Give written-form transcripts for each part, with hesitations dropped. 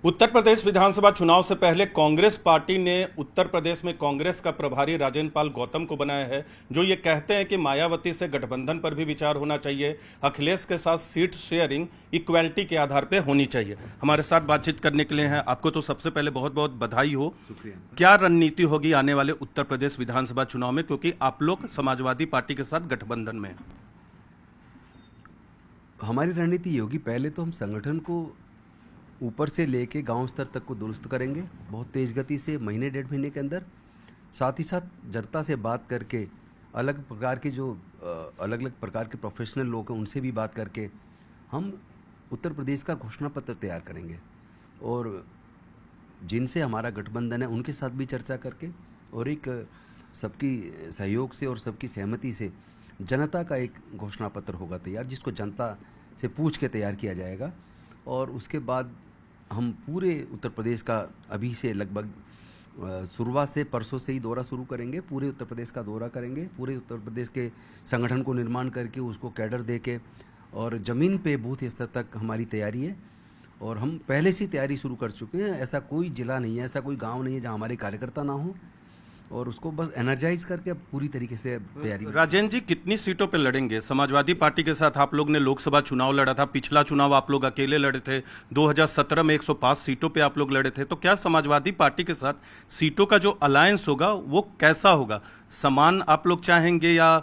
उत्तर प्रदेश विधानसभा चुनाव से पहले कांग्रेस पार्टी ने उत्तर प्रदेश में कांग्रेस का प्रभारी राजेंद्र पाल गौतम को बनाया है, जो ये कहते हैं कि मायावती से गठबंधन पर भी विचार होना चाहिए, अखिलेश के साथ सीट शेयरिंग इक्वालिटी के आधार पर होनी चाहिए। हमारे साथ बातचीत करने के लिए हैं। आपको तो सबसे पहले बहुत बहुत बधाई हो। क्या रणनीति होगी आने वाले उत्तर प्रदेश विधानसभा चुनाव में, क्योंकि आप लोग समाजवादी पार्टी के साथ गठबंधन में? हमारी रणनीति ये होगी, पहले तो हम संगठन को ऊपर से लेके गांव स्तर तक को दुरुस्त करेंगे बहुत तेज़ गति से, महीने डेढ़ महीने के अंदर। साथ ही साथ जनता से बात करके अलग अलग प्रकार के प्रोफेशनल लोग हैं, उनसे भी बात करके हम उत्तर प्रदेश का घोषणा पत्र तैयार करेंगे और जिनसे हमारा गठबंधन है उनके साथ भी चर्चा करके और एक सबकी सहयोग से और सबकी सहमति से जनता का एक घोषणा पत्र होगा तैयार, जिसको जनता से पूछ के तैयार किया जाएगा। और उसके बाद हम पूरे उत्तर प्रदेश का अभी से लगभग शुरुआत से परसों से ही दौरा शुरू करेंगे। पूरे उत्तर प्रदेश का दौरा करेंगे, पूरे उत्तर प्रदेश के संगठन को निर्माण करके उसको कैडर दे के और ज़मीन पे बूथ स्तर तक हमारी तैयारी है। और हम पहले से तैयारी शुरू कर चुके हैं। ऐसा कोई जिला नहीं है, ऐसा कोई गांव नहीं है जहां हमारे कार्यकर्ता ना हो, और उसको बस एनर्जाइज करके अब पूरी तरीके से तैयारी। राजेंद्र जी, कितनी सीटों पे लड़ेंगे? समाजवादी पार्टी के साथ आप लोग ने लोकसभा चुनाव लड़ा था, पिछला चुनाव आप लोग अकेले लड़े थे, 2017 में 105 सीटों पे आप लोग लड़े थे। तो क्या समाजवादी पार्टी के साथ सीटों का जो अलायंस होगा वो कैसा होगा? समान आप लोग चाहेंगे या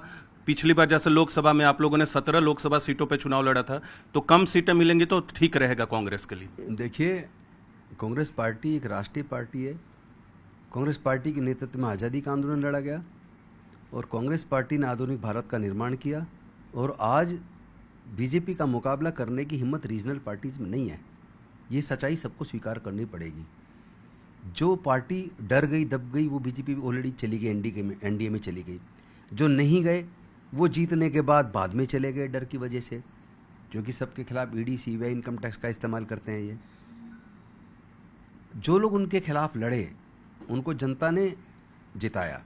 पिछली बार जैसे लोकसभा में आप लोगों ने 17 लोकसभा सीटों पर चुनाव लड़ा था तो कम सीटें मिलेंगी तो ठीक रहेगा कांग्रेस के लिए? देखिए, कांग्रेस पार्टी एक राष्ट्रीय पार्टी है। कांग्रेस पार्टी के नेतृत्व में आज़ादी का आंदोलन लड़ा गया और कांग्रेस पार्टी ने आधुनिक भारत का निर्माण किया। और आज बीजेपी का मुकाबला करने की हिम्मत रीजनल पार्टीज में नहीं है। ये सच्चाई सबको स्वीकार करनी पड़ेगी। जो पार्टी डर गई, दब गई, वो बीजेपी ऑलरेडी चली गई, एनडीए में चली गई। जो नहीं गए वो जीतने के बाद में चले गए डर की वजह से, जो कि सबके खिलाफ ईडी, सीबीआई, इनकम टैक्स का इस्तेमाल करते हैं। ये जो लोग उनके खिलाफ लड़े उनको जनता ने जिताया,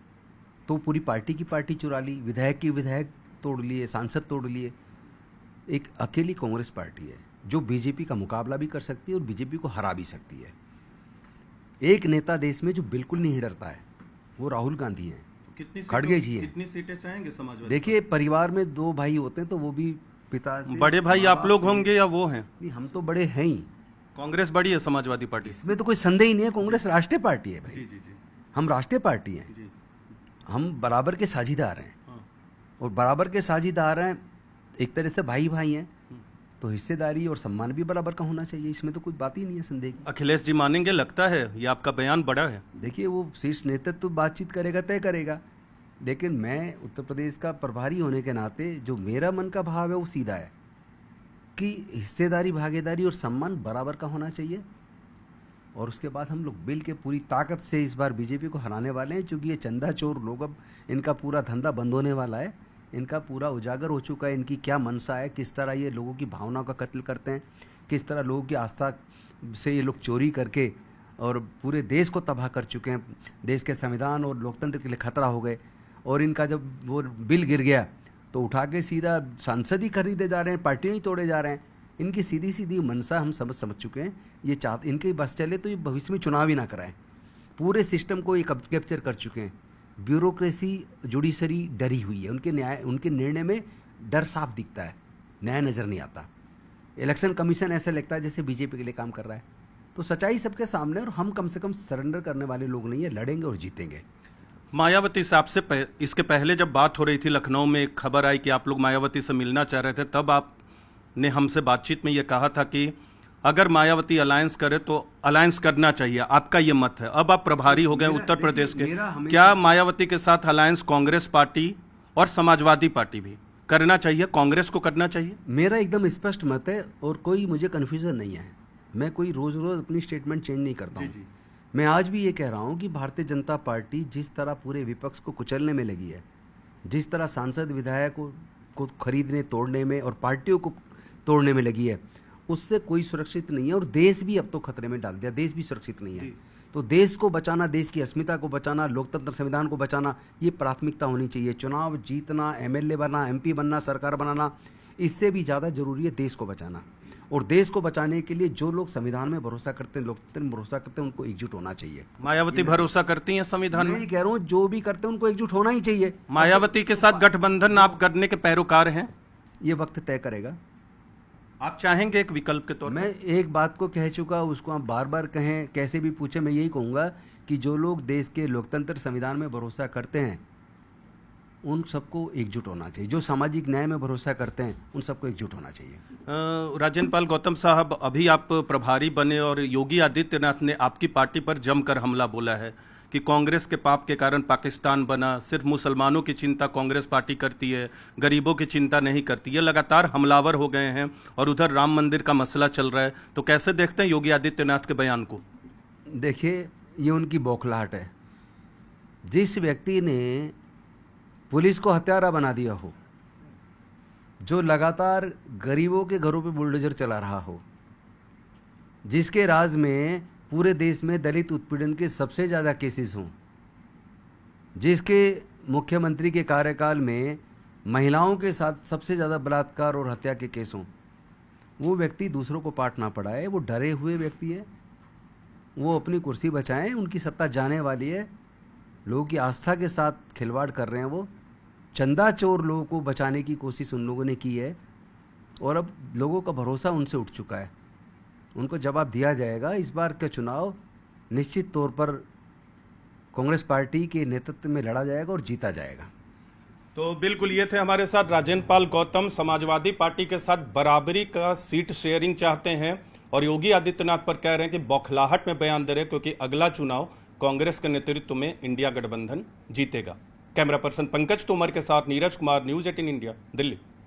तो पूरी पार्टी की पार्टी चुरा ली, विधायक की विधायक तोड़ लिए, सांसद तोड़ लिए। एक अकेली कांग्रेस पार्टी है जो बीजेपी का मुकाबला भी कर सकती है और बीजेपी को हरा भी सकती है। एक नेता देश में जो बिल्कुल नहीं डरता है वो राहुल गांधी हैं, खड़गे जी हैं। कितनी सीटें चाहेंगे समाजवादी? देखिए, परिवार में दो भाई होते हैं तो वो भी पिता से, बड़े भाई आप लोग होंगे या वो हैं? नहीं, हम तो बड़े हैं ही। कांग्रेस बड़ी है समाजवादी पार्टी, इसमें तो कोई संदेह ही नहीं है। कांग्रेस राष्ट्रीय पार्टी है भाई। जी। हम राष्ट्रीय पार्टी हैं जी। हम बराबर के साझीदार हैं। हाँ। और बराबर के साझीदार हैं, एक तरह से भाई भाई हैं, तो हिस्सेदारी और सम्मान भी बराबर का होना चाहिए। इसमें तो कोई बात ही नहीं है संदेह की। अखिलेश जी मानेंगे लगता है? ये आपका बयान बड़ा है। देखिए, वो शीर्ष नेतृत्व तो बातचीत करेगा, तय करेगा, लेकिन मैं उत्तर प्रदेश का प्रभारी होने के नाते जो मेरा मन का भाव है वो सीधा है कि हिस्सेदारी, भागीदारी और सम्मान बराबर का होना चाहिए। और उसके बाद हम लोग मिल के पूरी ताकत से इस बार बीजेपी को हराने वाले हैं, क्योंकि ये चंदा चोर लोग, अब इनका पूरा धंधा बंद होने वाला है। इनका पूरा उजागर हो चुका है, इनकी क्या मनसा है, किस तरह ये लोगों की भावनाओं का कत्ल करते हैं, किस तरह लोगों की आस्था से ये लोग चोरी करके और पूरे देश को तबाह कर चुके हैं। देश के संविधान और लोकतंत्र के लिए खतरा हो गए। और इनका जब वो बिल गिर गया तो उठा के सीधा सांसद ही खरीदे जा रहे हैं, पार्टियां ही तोड़े जा रहे हैं। इनकी सीधी सीधी मनसा हम समझ चुके हैं। ये चाहते, इनके बस चले तो ये भविष्य में चुनाव ही ना कराएं। पूरे सिस्टम को ये कैप्चर कर चुके हैं। ब्यूरोक्रेसी, जुडिशरी डरी हुई है। उनके निर्णय में डर साफ दिखता है, न्याय नज़र नहीं आता। इलेक्शन कमीशन ऐसा लगता है जैसे बीजेपी के लिए काम कर रहा है। तो सच्चाई सबके सामने, और हम कम से कम सरेंडर करने वाले लोग नहीं है, लड़ेंगे और जीतेंगे। मायावती साहब से इसके पहले जब बात हो रही थी, लखनऊ में एक खबर आई कि आप लोग मायावती से मिलना चाह रहे थे, तब आपने हमसे बातचीत में ये कहा था कि अगर मायावती अलायंस करे तो अलायंस करना चाहिए। आपका ये मत है। अब आप प्रभारी हो गए उत्तर प्रदेश के, क्या मायावती के साथ अलायंस कांग्रेस पार्टी और समाजवादी पार्टी भी करना चाहिए? कांग्रेस को करना चाहिए? मेरा एकदम स्पष्ट मत है और कोई मुझे कन्फ्यूजन नहीं है। मैं कोई रोज अपनी स्टेटमेंट चेंज नहीं करता हूँ। मैं आज भी ये कह रहा हूँ कि भारतीय जनता पार्टी जिस तरह पूरे विपक्ष को कुचलने में लगी है, जिस तरह सांसद विधायकों को खरीदने, तोड़ने में और पार्टियों को तोड़ने में लगी है, उससे कोई सुरक्षित नहीं है। और देश भी अब तो खतरे में डाल दिया, देश भी सुरक्षित नहीं है। तो देश को बचाना, देश की अस्मिता को बचाना, लोकतंत्र संविधान को बचाना, ये प्राथमिकता होनी चाहिए। चुनाव जीतना, एमएलए बनना, एमपी बनना, सरकार बनाना, इससे भी ज़्यादा जरूरी है देश को बचाना। और देश को बचाने के लिए जो लोग संविधान में भरोसा करते हैं, लोकतंत्र में भरोसा करते हैं, उनको एकजुट होना चाहिए। मायावती भरोसा करती हैं संविधान मैं में? ये कह रहा हूँ जो भी करते हैं उनको एकजुट होना ही चाहिए। मायावती के साथ गठबंधन आप करने के पैरोकार हैं? ये वक्त तय करेगा। आप चाहेंगे एक विकल्प के तौर पर? मैं एक बात को कह चुका, उसको आप बार बार कहें, कैसे भी पूछे, मैं यही कहूँगा कि जो लोग देश के लोकतंत्र संविधान में भरोसा करते हैं उन सबको एकजुट होना चाहिए। जो सामाजिक न्याय में भरोसा करते हैं उन सबको एकजुट होना चाहिए। राजन पाल गौतम साहब, अभी आप प्रभारी बने और योगी आदित्यनाथ ने आपकी पार्टी पर जमकर हमला बोला है कि कांग्रेस के पाप के कारण पाकिस्तान बना, सिर्फ मुसलमानों की चिंता कांग्रेस पार्टी करती है, गरीबों की चिंता नहीं करती। ये लगातार हमलावर हो गए हैं और उधर राम मंदिर का मसला चल रहा है, तो कैसे देखते हैं योगी आदित्यनाथ के बयान को? देखिए, ये उनकी बौखलाहट है। जिस व्यक्ति ने पुलिस को हत्यारा बना दिया हो, जो लगातार गरीबों के घरों पे बुलडोजर चला रहा हो, जिसके राज में पूरे देश में दलित उत्पीड़न के सबसे ज़्यादा केसेस हों, जिसके मुख्यमंत्री के कार्यकाल में महिलाओं के साथ सबसे ज़्यादा बलात्कार और हत्या के केस हों, वो व्यक्ति दूसरों को पाट ना पड़ाए। वो डरे हुए व्यक्ति है, वो अपनी कुर्सी बचाएं, उनकी सत्ता जाने वाली है। लोगों की आस्था के साथ खिलवाड़ कर रहे हैं। वो चंदा चोर लोगों को बचाने की कोशिश उन लोगों ने की है और अब लोगों का भरोसा उनसे उठ चुका है। उनको जवाब दिया जाएगा। इस बार का चुनाव निश्चित तौर पर कांग्रेस पार्टी के नेतृत्व में लड़ा जाएगा और जीता जाएगा। तो बिल्कुल, ये थे हमारे साथ राजन पाल गौतम। समाजवादी पार्टी के साथ बराबरी का सीट शेयरिंग चाहते हैं और योगी आदित्यनाथ पर कह रहे हैं कि बौखलाहट में बयान दे रहे हैं, क्योंकि अगला चुनाव कांग्रेस के नेतृत्व में इंडिया गठबंधन जीतेगा। कैमरा पर्सन पंकज तोमर के साथ नीरज कुमार, न्यूज़ 18 इंडिया, दिल्ली।